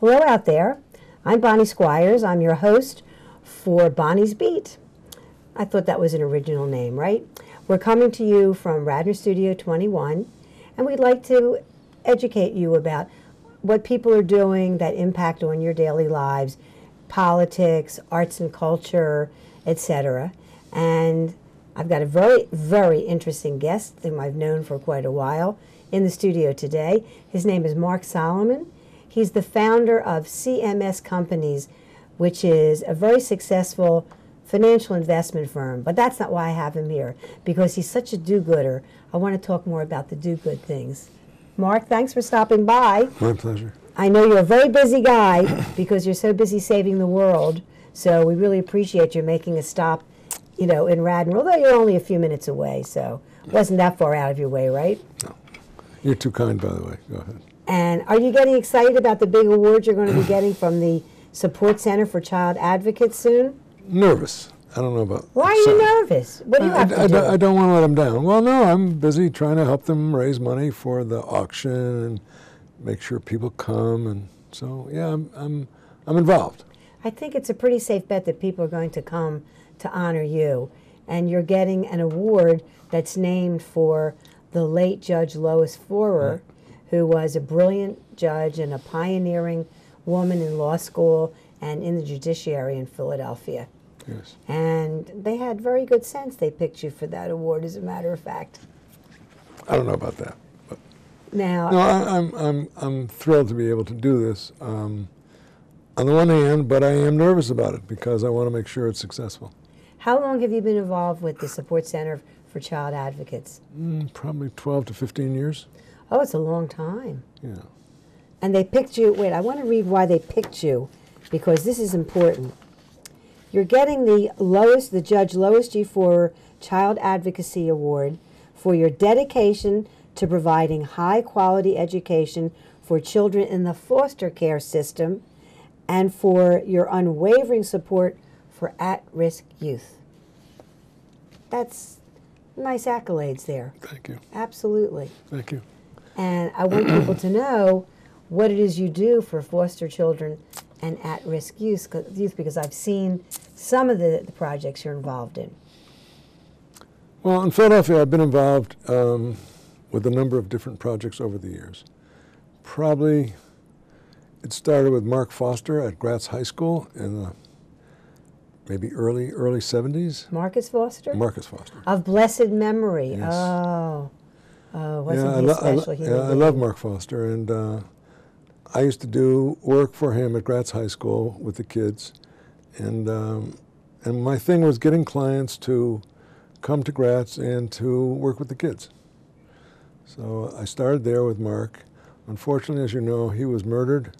Hello out there. I'm Bonnie Squires. I'm your host for Bonnie's Beat. I thought that was an original name, right? We're coming to you from Radnor Studio 21, and we'd like to educate you about what people are doing that impact on your daily lives, politics, arts and culture, etc. And I've got a very, very interesting guest whom I've known for quite a while in the studio today. His name is Mark Soloman. He's the founder of CMS Companies, which is a very successful financial investment firm. But that's not why I have him here, because he's such a do-gooder. I want to talk more about the do-good things. Mark, thanks for stopping by. My pleasure. I know you're a very busy guy because you're so busy saving the world. So we really appreciate you making a stop, in Radnor, although you're only a few minutes away, so it wasn't that far out of your way, right? No. You're too kind, by the way. Go ahead. And are you getting excited about the big awards you're going to be getting from the Support Center for Child Advocates soon? Nervous. I don't know about... Why are you nervous? What do you have to do? I don't want to let them down. Well, no, I'm busy trying to help them raise money for the auction and make sure people come. And so, yeah, I'm involved. I think it's a pretty safe bet that people are going to come to honor you. And you're getting an award that's named for the late Judge Lois Forer, right, who was a brilliant judge and a pioneering woman in law school and in the judiciary in Philadelphia. Yes. And they had very good sense. They picked you for that award, as a matter of fact. I don't know about that. But now, no, I'm thrilled to be able to do this on the one hand, but I am nervous about it because I want to make sure it's successful. How long have you been involved with the Support Center for Child Advocates? Probably 12 to 15 years. Oh, it's a long time. Yeah. And they picked you. Wait, I want to read why they picked you, because this is important. You're getting the Judge Lois G. Forer Child Advocacy Award for your dedication to providing high-quality education for children in the foster care system and for your unwavering support for at-risk youth. That's nice accolades there. Thank you. Absolutely. Thank you. And I want people to know what it is you do for foster children and at-risk youth, because I've seen some of the projects you're involved in. Well, in Philadelphia, I've been involved with a number of different projects over the years. Probably it started with Mark Foster at Gratz High School in the maybe early 70s. Marcus Foster? Marcus Foster. Of blessed memory. Yes. Wasn't he a special human being? I love Mark Foster, and I used to do work for him at Gratz High School with the kids, and my thing was getting clients to come to Gratz and to work with the kids. So I started there with Mark. Unfortunately, as you know, he was murdered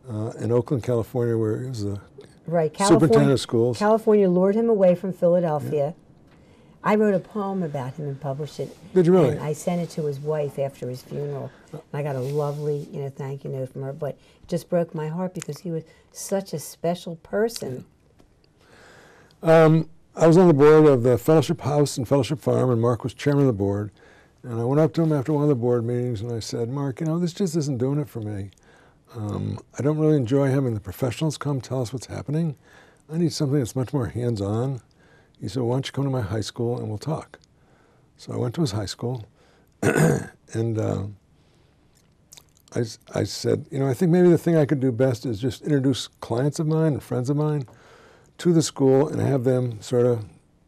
in Oakland, California, where he was the superintendent of schools. California lured him away from Philadelphia. Yeah. I wrote a poem about him and published it. Did you really? And I sent it to his wife after his funeral. And I got a lovely, thank you note from her. But it just broke my heart because he was such a special person. I was on the board of the Fellowship House and Fellowship Farm, and Mark was chairman of the board. And I went up to him after one of the board meetings, and I said, Mark, this just isn't doing it for me. I don't really enjoy having the professionals come tell us what's happening. I need something that's much more hands-on. He said, why don't you come to my high school and we'll talk? So I went to his high school, and I said, I think maybe the thing I could do best is just introduce clients of mine and friends of mine to the school and have them sort of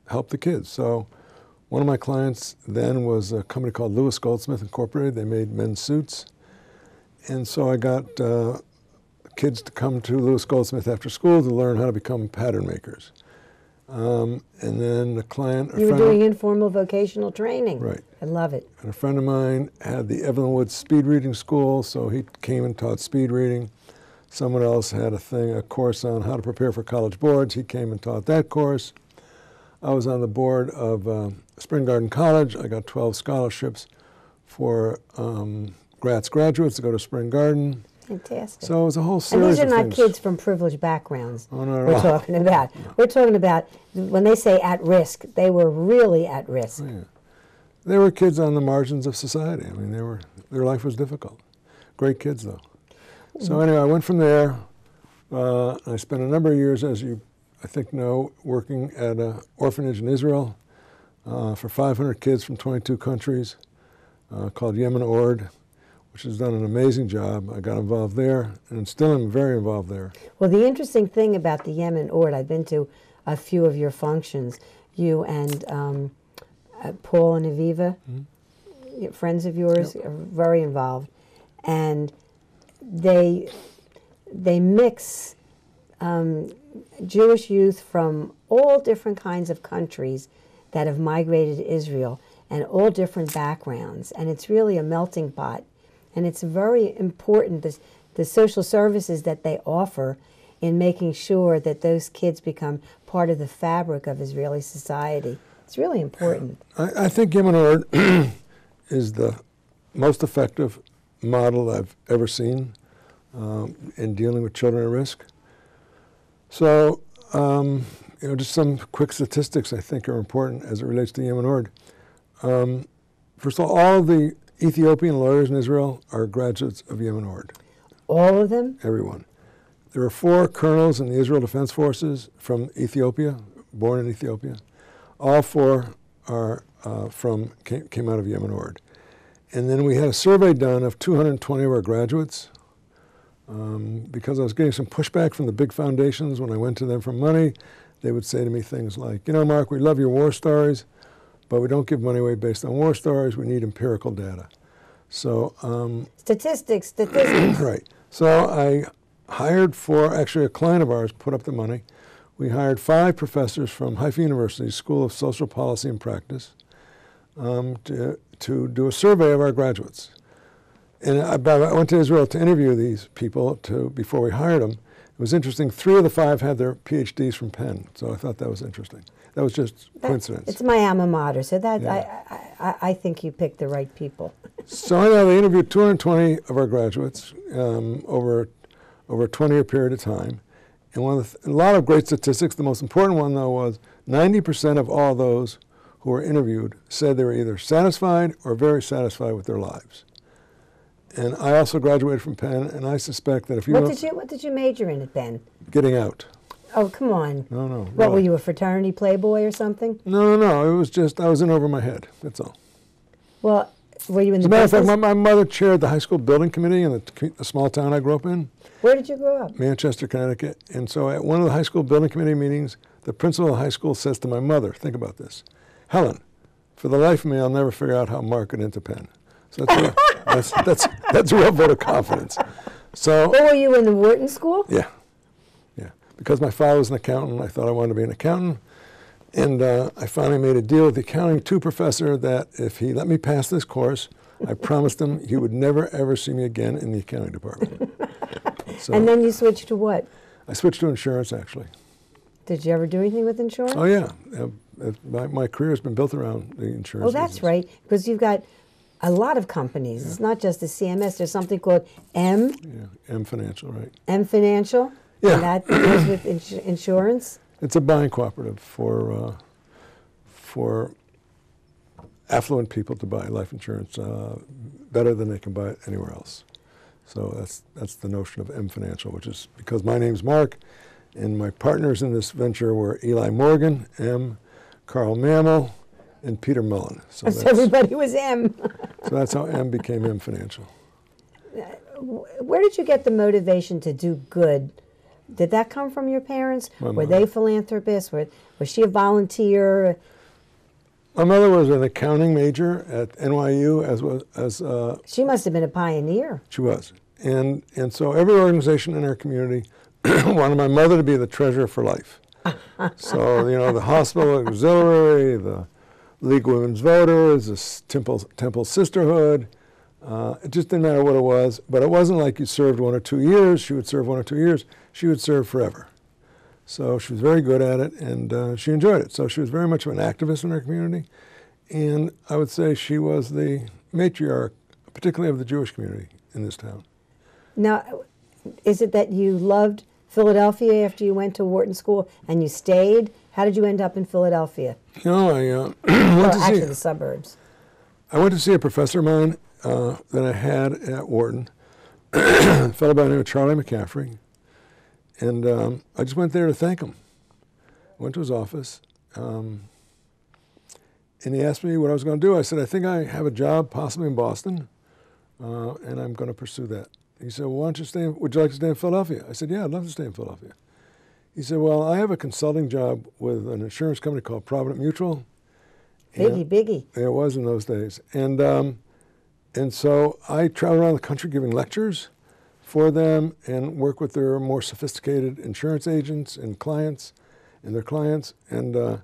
help the kids. So one of my clients then was a company called Lewis Goldsmith Incorporated. They made men's suits. And so I got kids to come to Lewis Goldsmith after school to learn how to become pattern makers. And then the client... You were doing informal vocational training. Right. I love it. And a friend of mine had the Evelyn Woods speed reading school, so he came and taught speed reading. Someone else had a course on how to prepare for college boards. He came and taught that course. I was on the board of Spring Garden College. I got 12 scholarships for Gratz graduates to go to Spring Garden. Fantastic. So it was a whole series of things. And these are not kids from privileged backgrounds we're talking about. No. We're talking about, when they say at risk, they were really at risk. Oh, yeah. They were kids on the margins of society. I mean, their life was difficult. Great kids, though. So anyway, I went from there. I spent a number of years, as you, I think, know, working at an orphanage in Israel for 500 kids from 22 countries called Yemen Ord, which has done an amazing job. I got involved there, and still am very involved there. Well, the interesting thing about the Yemen Ord, I've been to a few of your functions, you and Paul and Aviva, friends of yours, are very involved, and they mix Jewish youth from all different kinds of countries that have migrated to Israel and all different backgrounds, and it's really a melting pot, and it's very important, the social services that they offer in making sure that those kids become part of the fabric of Israeli society. It's really important. I think Yemen Ord is the most effective model I've ever seen in dealing with children at risk. So, just some quick statistics I think are important as it relates to Yemen Ord. First of all the Ethiopian lawyers in Israel are graduates of Yemen Ord. All of them? Everyone. There are 4 colonels in the Israel Defense Forces from Ethiopia, born in Ethiopia. All 4 are came out of Yemen Ord. And then we had a survey done of 220 of our graduates because I was getting some pushback from the big foundations when I went to them for money. They would say to me things like, Mark, we love your war stories, but we don't give money away based on war stories. We need empirical data. So Statistics. Right. So I hired actually a client of ours put up the money. We hired 5 professors from Haifa University School of Social Policy and Practice to do a survey of our graduates. And I went to Israel to interview these people before we hired them. It was interesting. 3 of the 5 had their PhDs from Penn, so I thought that was interesting. That was just coincidence. It's my alma mater, so that Yeah. I think you picked the right people. So anyhow, they interviewed 220 of our graduates over a 20-year period of time. And a lot of great statistics. The most important one, though, was 90% of all those who were interviewed said they were either satisfied or very satisfied with their lives. And I also graduated from Penn, and I suspect that if you What did you major in at Penn? Getting out. Oh, come on. No. What, really. were you a fraternity playboy or something? No. It was just, I was in over my head. That's all. Well, were you in As the a matter of business? fact, my mother chaired the high school building committee in the small town I grew up in, Where did you grow up? Manchester, Connecticut. And so at one of the high school building committee meetings, the principal of the high school says to my mother, think about this, Helen, for the life of me, I'll never figure out how Mark got into Penn. So that's a real vote of confidence. So. Oh, were you in the Wharton School? Yeah. Because my father was an accountant, I thought I wanted to be an accountant. And I finally made a deal with the accounting 2 professor that if he let me pass this course, I promised him he would never, ever see me again in the accounting department. So And then you switched to what? I switched to insurance, actually. Did you ever do anything with insurance? Oh, yeah. My career has been built around the insurance Oh, that's business. right, because you've got a lot of companies. Yeah. It's not just the CMS. There's something called M. Yeah, M Financial, right. M Financial? Yeah. And that deals with insurance? It's a buying cooperative for affluent people to buy life insurance better than they can buy it anywhere else. So that's the notion of M Financial, which is because my name's Mark, and my partners in this venture were Eli Morgan, M, Carl Mammal, and Peter Mullen. So everybody was M. So that's how M became M Financial. Where did you get the motivation to do good? Did that come from your parents? Were they philanthropists? Was she a volunteer? My mother was an accounting major at NYU, She must have been a pioneer. She was. And so every organization in our community wanted my mother to be the treasurer for life. So, the hospital auxiliary, the League of Women's Voters, the Temple Sisterhood. It just didn't matter what it was. But it wasn't like you served 1 or 2 years. She would serve 1 or 2 years. She would serve forever. So she was very good at it, and she enjoyed it. So she was very much of an activist in our community. And I would say she was the matriarch, particularly of the Jewish community in this town. Now, is it that you loved Philadelphia after you went to Wharton School and you stayed? How did you end up in Philadelphia? I actually the suburbs. I went to see a professor of mine that I had at Wharton a fellow by the name of Charlie McCaffrey, and I just went there to thank him. Went to his office, and he asked me what I was going to do. I said, I think I have a job possibly in Boston, and I'm going to pursue that. He said, well, why don't you stay, would you like to stay in Philadelphia? I said, yeah, I'd love to stay in Philadelphia. He said, well, I have a consulting job with an insurance company called Provident Mutual. Biggie. It was in those days. And so I travel around the country giving lectures for them and work with their more sophisticated insurance agents and clients and their clients. And I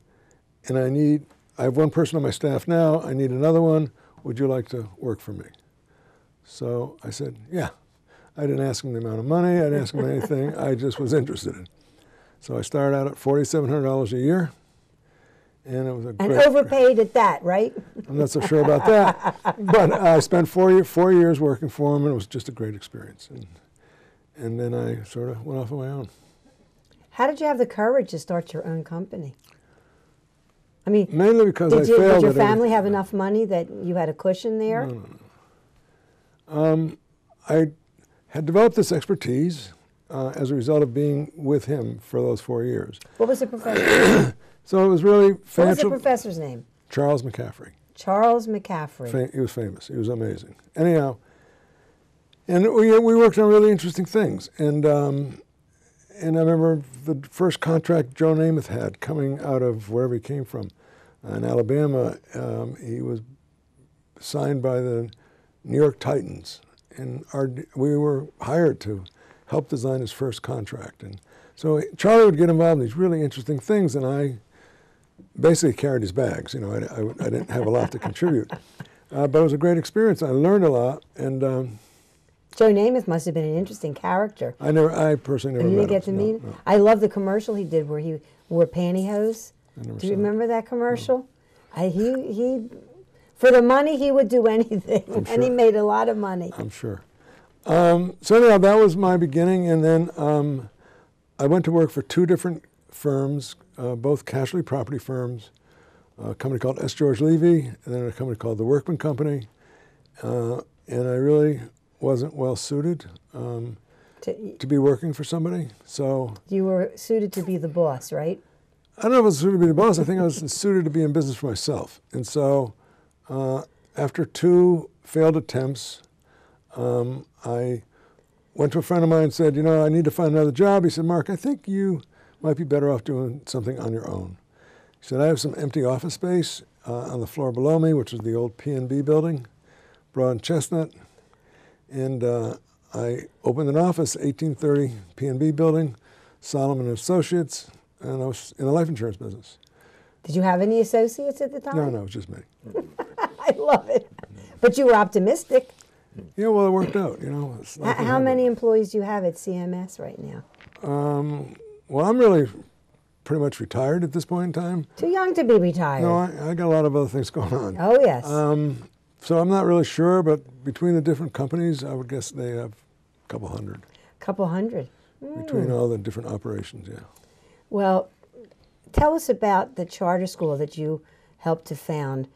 have one person on my staff now. I need another one. Would you like to work for me? So I said, yeah. I didn't ask him the amount of money. I didn't ask him anything. I just was interested in. So I started out at $4,700 a year. And it was a great... And overpaid at that, right? I'm not so sure about that. But I spent 4 years working for him, and it was just a great experience. And then I sort of went off on my own. How did you have the courage to start your own company? I mean, mainly because I failed. Did your family have enough money that you had a cushion there? No. I had developed this expertise as a result of being with him for those 4 years. What was the professor? So it was really financial. What was the professor's name? Charles McCaffrey. Charles McCaffrey. He was famous. He was amazing. Anyhow, and we worked on really interesting things. And I remember the first contract Joe Namath had coming out of wherever he came from in Alabama. He was signed by the New York Titans, and we were hired to help design his first contract. And so Charlie would get involved in these really interesting things, and I basically carried his bags. You know, I didn't have a lot to contribute, but it was a great experience. I learned a lot, and Joe Namath must have been an interesting character. I personally never met him. You didn't get to meet him? No. I love the commercial he did where he wore pantyhose. Do you remember that commercial? No. He for the money he would do anything, and he made a lot of money. I'm sure. So anyhow, that was my beginning, and then I went to work for two different firms, both casualty property firms, a company called S. George Levy, and then a company called the Workman Company, and I really wasn't well suited to be working for somebody. So you were suited to be the boss, right? I don't know if I was suited to be the boss. I think I was suited to be in business for myself. And so after two failed attempts, I went to a friend of mine and said, you know, I need to find another job. He said, Mark, I think you might be better off doing something on your own. He said, I have some empty office space on the floor below me, which is the old P&B building, Broad and Chestnut. And I opened an office, 1830 P&B building, Soloman and Associates, and I was in the life insurance business. Did you have any associates at the time? No, it was just me. I love it. But you were optimistic. Yeah, well, it worked out, you know. How many employees do you have at CMS right now? Well, I'm really pretty much retired at this point in time. Too young to be retired. No, I got a lot of other things going on. Oh, yes. So I'm not really sure, but between the different companies, I would guess they have a couple hundred. Couple hundred. Between all the different operations, yeah. Well, tell us about the charter school that you helped to found,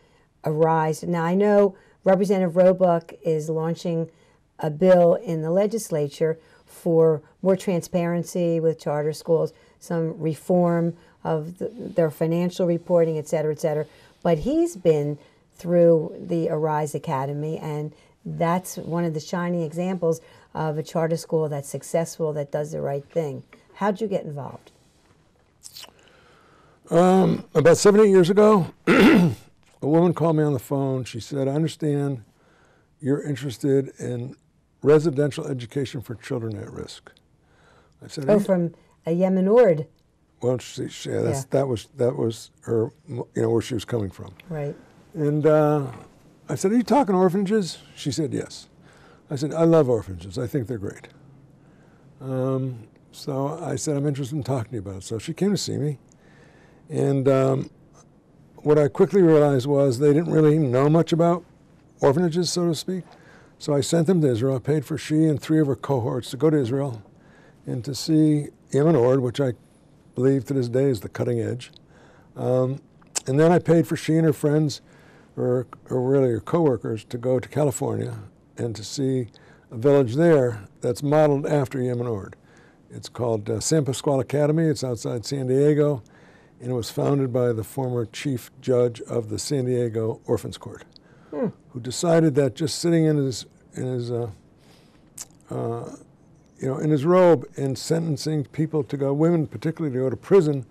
Arise. Now, I know Representative Roebuck is launching a bill in the legislature for more transparency with charter schools, some reform of their financial reporting, et cetera, et cetera. But he's been through the Arise Academy, and that's one of the shining examples of a charter school that's successful, that does the right thing. How'd you get involved? About 7 or 8 years ago, a woman called me on the phone. She said, I understand you're interested in residential education for children at risk. I said, oh, from a Yemen Ord. Well, that was her, you know, where she was coming from. Right. And I said, are you talking orphanages? She said, yes. I said, I love orphanages. I think they're great. So I said, I'm interested in talking to you about it. So she came to see me. And what I quickly realized was they didn't really know much about orphanages, so to speak. So I sent them to Israel. I paid for she and 3 of her cohorts to go to Israel and to see Yemen Ord, which I believe to this day is the cutting edge. And then I paid for she and her friends, or really her coworkers, to go to California and to see a village there that's modeled after Yemen Ord. It's called San Pasqual Academy. It's outside San Diego, and it was founded by the former chief judge of the San Diego Orphans Court, who decided that just sitting in his in his robe and sentencing people to go, women particularly, to go to prison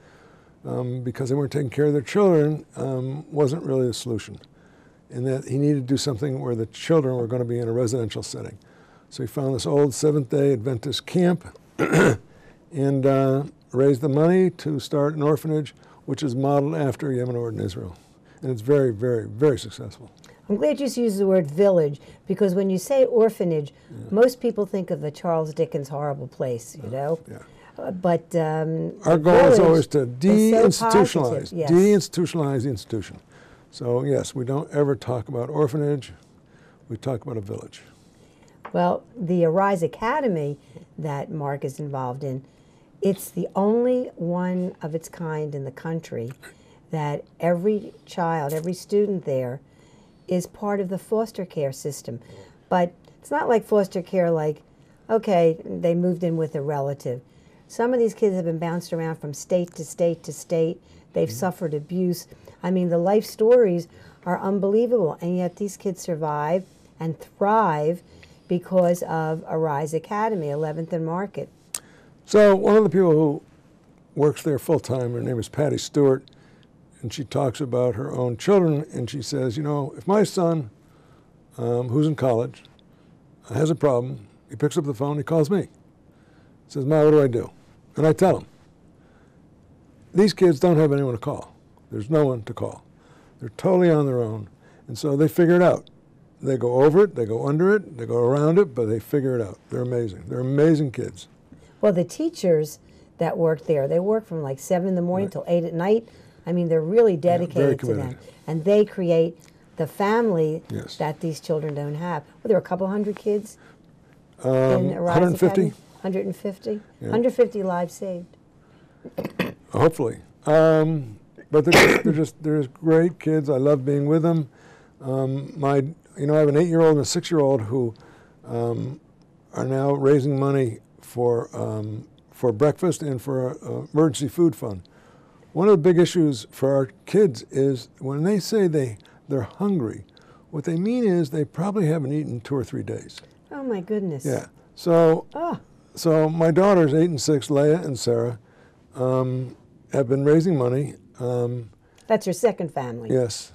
because they weren't taking care of their children, wasn't really the solution. And that he needed to do something where the children were going to be in a residential setting. So he found this old Seventh-day Adventist camp and raised the money to start an orphanage, which is modeled after Yemen Ord in Israel. And it's very, very, very successful. I'm glad you used the word village, because when you say orphanage, most people think of the Charles Dickens horrible place, you know? Yeah. But our goal is always to deinstitutionalize, yes. deinstitutionalize the institution. So yes, we don't ever talk about orphanage, we talk about a village. Well, the Arise Academy that Mark is involved in, it's the only one of its kind in the country that every child, every student there is part of the foster care system. But it's not like foster care like, okay, they moved in with a relative. Some of these kids have been bounced around from state to state to state. They've suffered abuse. I mean, the life stories are unbelievable, and yet these kids survive and thrive because of Arise Academy, 11th and Market. So one of the people who works there full-time, her name is Patty Stewart, and she talks about her own children, and she says, you know, if my son, who's in college, has a problem, he picks up the phone, he calls me. He says, Ma, what do I do? And I tell him. These kids don't have anyone to call. There's no one to call. They're totally on their own, and so they figure it out. They go over it, they go under it, they go around it, but they figure it out. They're amazing. They're amazing kids. Well, the teachers that work there, they work from like 7 in the morning till 8 at night. I mean, they're really dedicated to them. And they create the family that these children don't have. Well, there are a couple hundred kids in Arise 150. Academy. 150? Yeah. 150 lives saved. Hopefully. But they're just great kids. I love being with them. I have an 8-year-old and a 6-year-old who are now raising money for breakfast and for an emergency food fund. One of the big issues for our kids is when they say they're hungry, what they mean is they probably haven't eaten in 2 or 3 days. Oh my goodness. Yeah. So my daughters, 8 and 6, Leah and Sarah, have been raising money. That's your second family. Yes.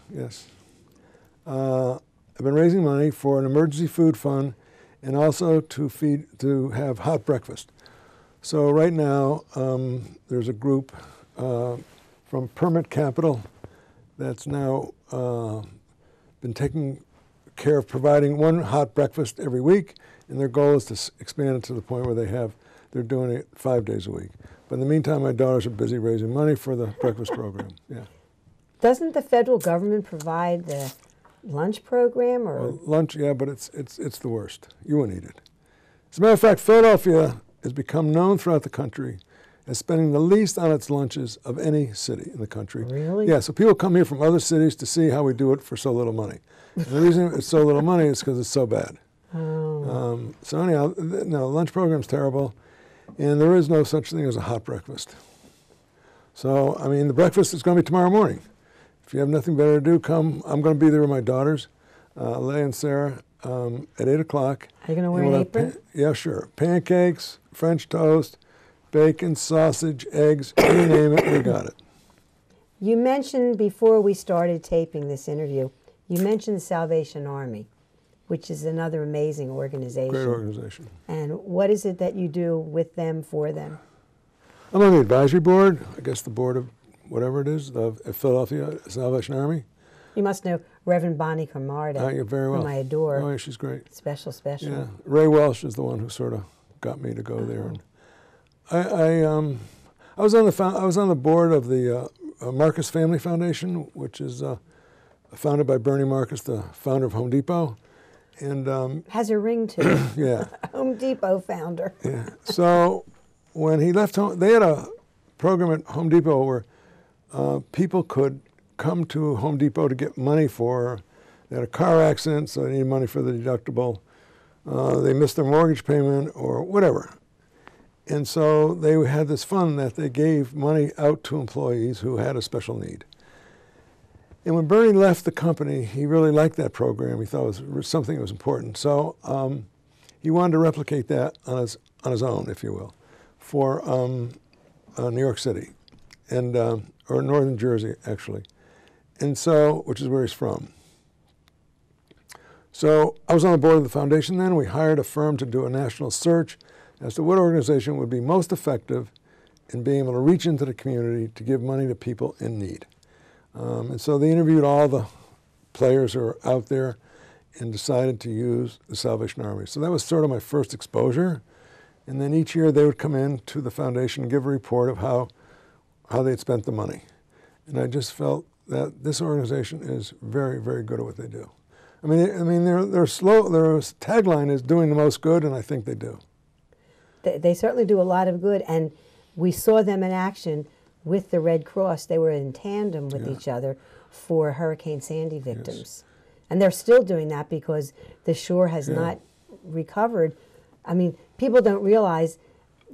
I've been raising money for an emergency food fund and also to have hot breakfast. So right now there's a group from Permit Capital that's now been taking care of providing one hot breakfast every week, and their goal is to expand it to the point where they're doing it 5 days a week. But in the meantime, my daughters are busy raising money for the breakfast program. Yeah. Doesn't the federal government provide the lunch program? Or well, lunch, yeah, but it's the worst. You won't eat it. As a matter of fact, Philadelphia has become known throughout the country as spending the least on its lunches of any city in the country. Really? Yeah, so people come here from other cities to see how we do it for so little money. And the reason it's so little money is because it's so bad. Oh. So anyhow, no, lunch program's terrible, and there is no such thing as a hot breakfast. So, I mean, the breakfast is going to be tomorrow morning. If you have nothing better to do, come. I'm going to be there with my daughters, Leah and Sarah, at 8 o'clock. Are you going to wear an apron? Yeah, sure. Pancakes, French toast, bacon, sausage, eggs, you name it, we got it. You mentioned before we started taping this interview, you mentioned the Salvation Army, which is another amazing organization. Great organization. And what is it that you do with them, for them? I'm on the advisory board, I guess the board of whatever it is, the Philadelphia Salvation Army. You must know Reverend Bonnie Camarda, yeah, very well. whom I adore. Oh, yeah, she's great. Special. Yeah, Ray Welsh is the one who sort of got me to go there. And I was on the board of the Marcus Family Foundation, which is founded by Bernie Marcus, the founder of Home Depot. And has a ring to it. Yeah. Home Depot founder. Yeah. So when he left home, they had a program at Home Depot where people could come to Home Depot to get money for, they had a car accident, so they needed money for the deductible. they missed their mortgage payment or whatever. And so they had this fund that they gave money out to employees who had a special need. And when Bernie left the company, he really liked that program. He thought it was something that was important. So he wanted to replicate that on his own, if you will, for New York City, and or Northern Jersey, actually. And so, which is where he's from. So I was on the board of the foundation then. We hired a firm to do a national search as to what organization would be most effective in being able to reach into the community to give money to people in need. And so they interviewed all the players who are out there and decided to use the Salvation Army. So that was sort of my first exposure. And then each year they would come in to the foundation and give a report of how they'd spent the money. And I just felt that this organization is very, very good at what they do. I mean, their tagline is doing the most good, and I think they do. They certainly do a lot of good, and we saw them in action with the Red Cross. They were in tandem with each other for Hurricane Sandy victims. Yes. And they're still doing that because the shore has not recovered. I mean, people don't realize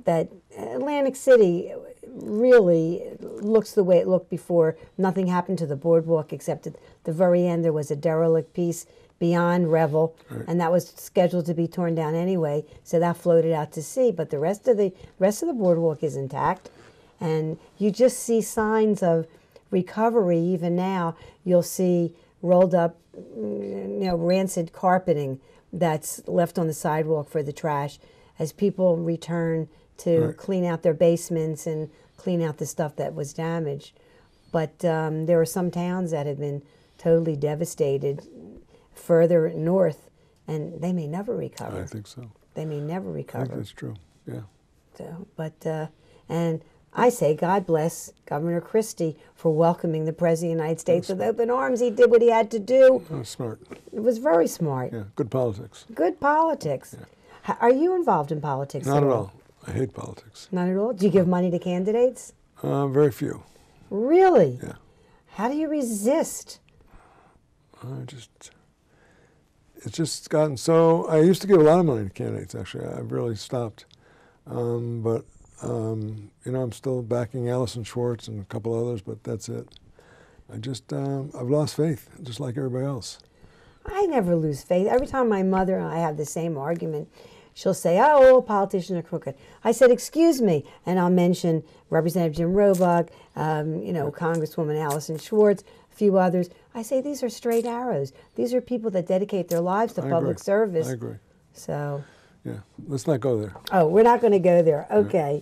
that Atlantic City really looks the way it looked before. Nothing happened to the boardwalk except at the very end there was a derelict piece beyond Revel, and that was scheduled to be torn down anyway, so that floated out to sea. But the rest of the boardwalk is intact, and you just see signs of recovery. Even now, you'll see rolled up, rancid carpeting that's left on the sidewalk for the trash as people return to clean out their basements and clean out the stuff that was damaged. But there are some towns that have been totally devastated further north, and they may never recover. I think so. They may never recover. I think that's true, yeah. So, but, and I say God bless Governor Christie for welcoming the President of the United States with open arms. He did what he had to do. That was smart. It was very smart. Yeah, good politics. Good politics. Yeah. Are you involved in politics Not at all. I hate politics. Not at all? Do you give money to candidates? Very few. Really? Yeah. How do you resist? It's just gotten so, I used to give a lot of money to candidates, actually. I've really stopped. But I'm still backing Allison Schwartz and a couple others, but that's it. I've lost faith, just like everybody else. I never lose faith. Every time my mother and I have the same argument, she'll say, oh, all politicians are crooked. I said, excuse me, and I'll mention Representative Jim Roebuck, Congresswoman Allison Schwartz, a few others. I say these are straight arrows. These are people that dedicate their lives to public service. I agree. So. Yeah, let's not go there. Oh, we're not going to go there. Okay.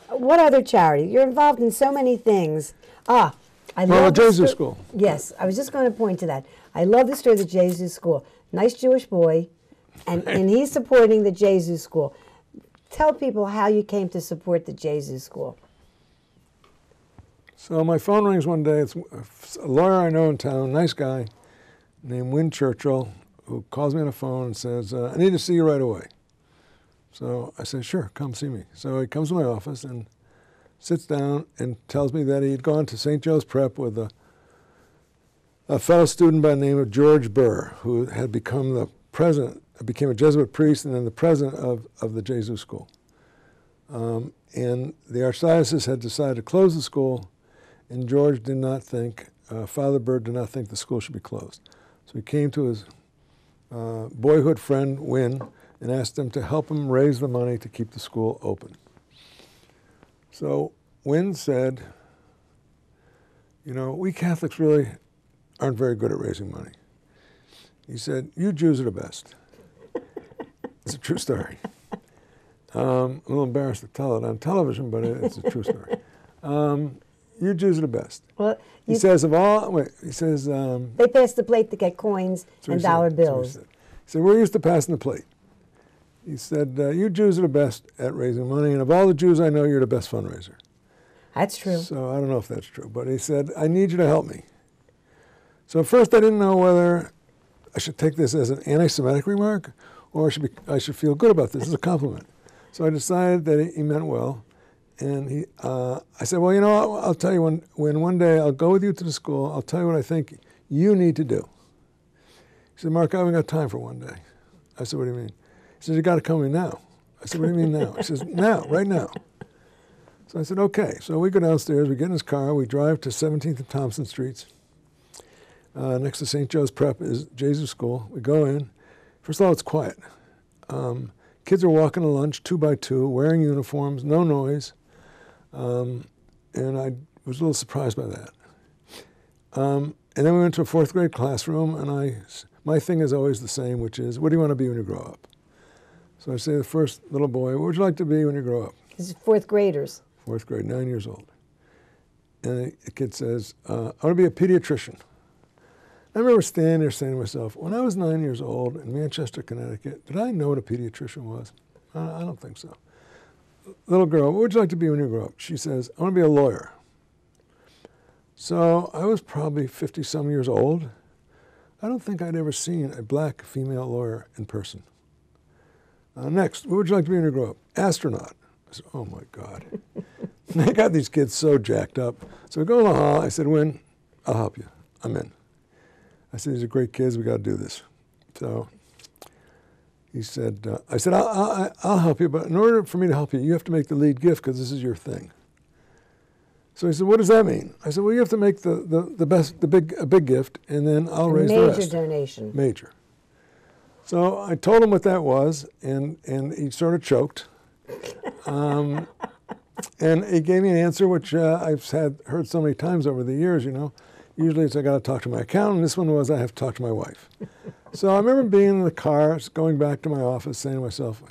Yeah. What other charity? You're involved in so many things. I love the Jesus School. Yes, I was just going to point to that. I love the story of the Jesus School. Nice Jewish boy, and he's supporting the Jesus School. Tell people how you came to support the Jesus School. So my phone rings one day. It's a lawyer I know in town, nice guy, named Win Churchill, who calls me on the phone and says, I need to see you right away. So I said, sure, come see me. So he comes to my office and sits down and tells me that he'd gone to St. Joe's Prep with a fellow student by the name of George Burr, who had become the president, became a Jesuit priest and then the president of the Jesus School. And the Archdiocese had decided to close the school, and George did not think, Father Burr did not think the school should be closed. So he came to his boyhood friend, Win, and asked him to help him raise the money to keep the school open. So Win said, we Catholics really aren't very good at raising money. He said, you Jews are the best. It's a true story. I'm a little embarrassed to tell it on television, but it's a true story. You Jews are the best. Well, he says, they pass the plate to get coins and dollar bills. He said, we're used to passing the plate. He said, you Jews are the best at raising money, and of all the Jews I know, you're the best fundraiser. That's true. So I don't know if that's true, but he said, I need you to help me. So at first I didn't know whether I should take this as an anti-Semitic remark or I should feel good about this as a compliment. So I decided that he meant well, and I said, well, I'll tell you when one day I'll go with you to the school, I'll tell you what I think you need to do. He said, Mark, I haven't got time for one day. I said, what do you mean? He says, you got to come in now. I said, what do you mean now? He says, now, right now. So I said, okay. So we go downstairs, we get in his car, we drive to 17th and Thompson Streets. Next to St. Joe's Prep is Jesus School. We go in. First of all, it's quiet. Kids are walking to lunch 2 by 2, wearing uniforms, no noise. And I was a little surprised by that. And then we went to a 4th grade classroom, and my thing is always the same, which is, what do you want to be when you grow up? So I say to the first little boy, what would you like to be when you grow up? This is 4th graders. 4th grade, 9 years old. And the kid says, I want to be a pediatrician. I remember standing there saying to myself, when I was 9 years old in Manchester, Connecticut, did I know what a pediatrician was? I don't think so. Little girl, what would you like to be when you grow up? She says, I want to be a lawyer. So I was probably 50-some years old. I don't think I'd ever seen a black female lawyer in person. Next, what would you like to be when you grow up? Astronaut. I said, oh my God. They got these kids so jacked up. So we go in the hall. I said, Win, I'll help you. I'm in. I said, these are great kids. We got to do this. So he said, I said, I'll help you, but in order for me to help you, you have to make the lead gift because this is your thing. So he said, what does that mean? I said, well, you have to make a big gift, and then I'll raise the rest. Major donation. Major. So I told him what that was, and he sort of choked. And he gave me an answer, which I've heard so many times over the years, you know. Usually it's I got to talk to my accountant. This one was I have to talk to my wife. So I remember being in the car, going back to my office, saying to myself,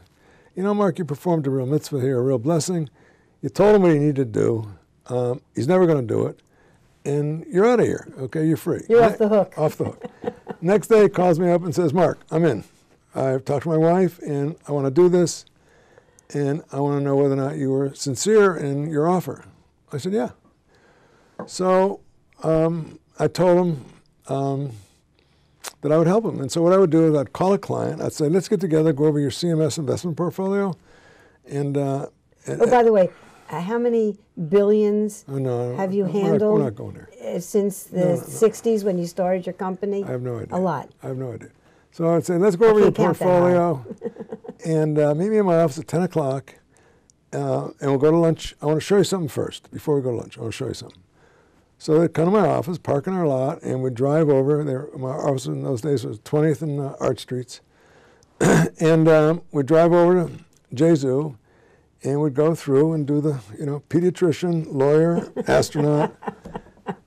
you know, Mark, you performed a real mitzvah here, a real blessing. You told him what he needed to do. He's never going to do it. And you're out of here. Okay, you're free. You're off the hook. Off the hook. Next day, he calls me up and says, Mark, I'm in. I've talked to my wife, and I want to do this. And I want to know whether or not you were sincere in your offer. I said, yeah. So I told him that I would help him. And so what I would do is I'd call a client. I'd say, let's get together, go over your CMS investment portfolio. And oh, by the way, how many billions have you handled we're not going there. Since the 60s when you started your company? I have no idea. A lot. I have no idea. So I'd say, let's go over your portfolio and meet me in my office at 10 o'clock, and we'll go to lunch. I want to show you something first. Before we go to lunch, I want to show you something. So they'd come to my office, park in our lot, and we'd drive over there. My office in those days was 20th and Arch Streets. And we'd drive over to Jesu, and we'd go through and do the, you know, pediatrician, lawyer, astronaut.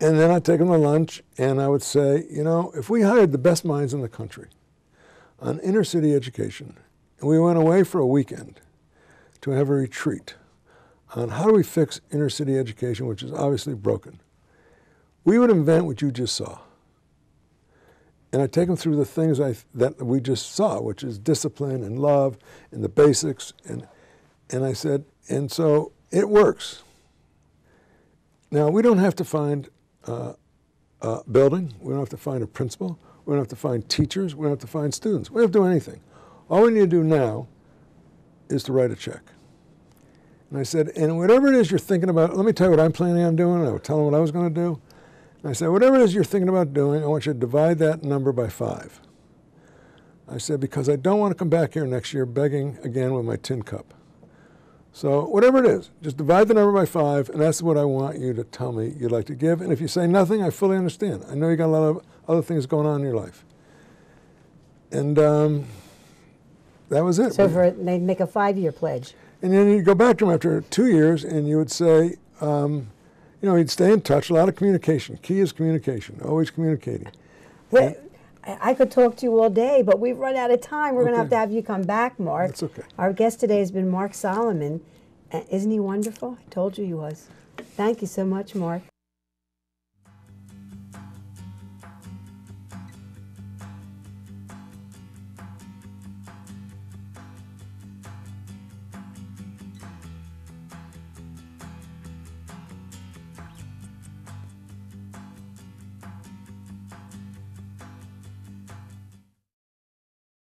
And then I'd take them to lunch, and I would say, you know, if we hired the best minds in the country on inner city education, and we went away for a weekend to have a retreat on how do we fix inner city education, which is obviously broken, we would invent what you just saw. And I'd take them through the things that we just saw, which is discipline and love and the basics. And I said, and so it works. Now, we don't have to find a building. We don't have to find a principal. We don't have to find teachers. We don't have to find students. We don't have to do anything. All we need to do now is to write a check. And I said, and whatever it is you're thinking about, let me tell you what I'm planning on doing. I would tell them what I was going to do. And I said, whatever it is you're thinking about doing, I want you to divide that number by 5. I said, because I don't want to come back here next year begging again with my tin cup. So whatever it is, just divide the number by 5, and that's what I want you to tell me you'd like to give. And if you say nothing, I fully understand. I know you got a lot of other things going on in your life. And that was it. So they'd make a 5-year pledge. And then you'd go back to them after 2 years, and you would say, you know, he'd stay in touch, a lot of communication. Key is communication, always communicating. Well, I could talk to you all day, but we've run out of time. We're going to have you come back, Mark. That's okay. Our guest today has been Mark Soloman. Isn't he wonderful? I told you he was. Thank you so much, Mark.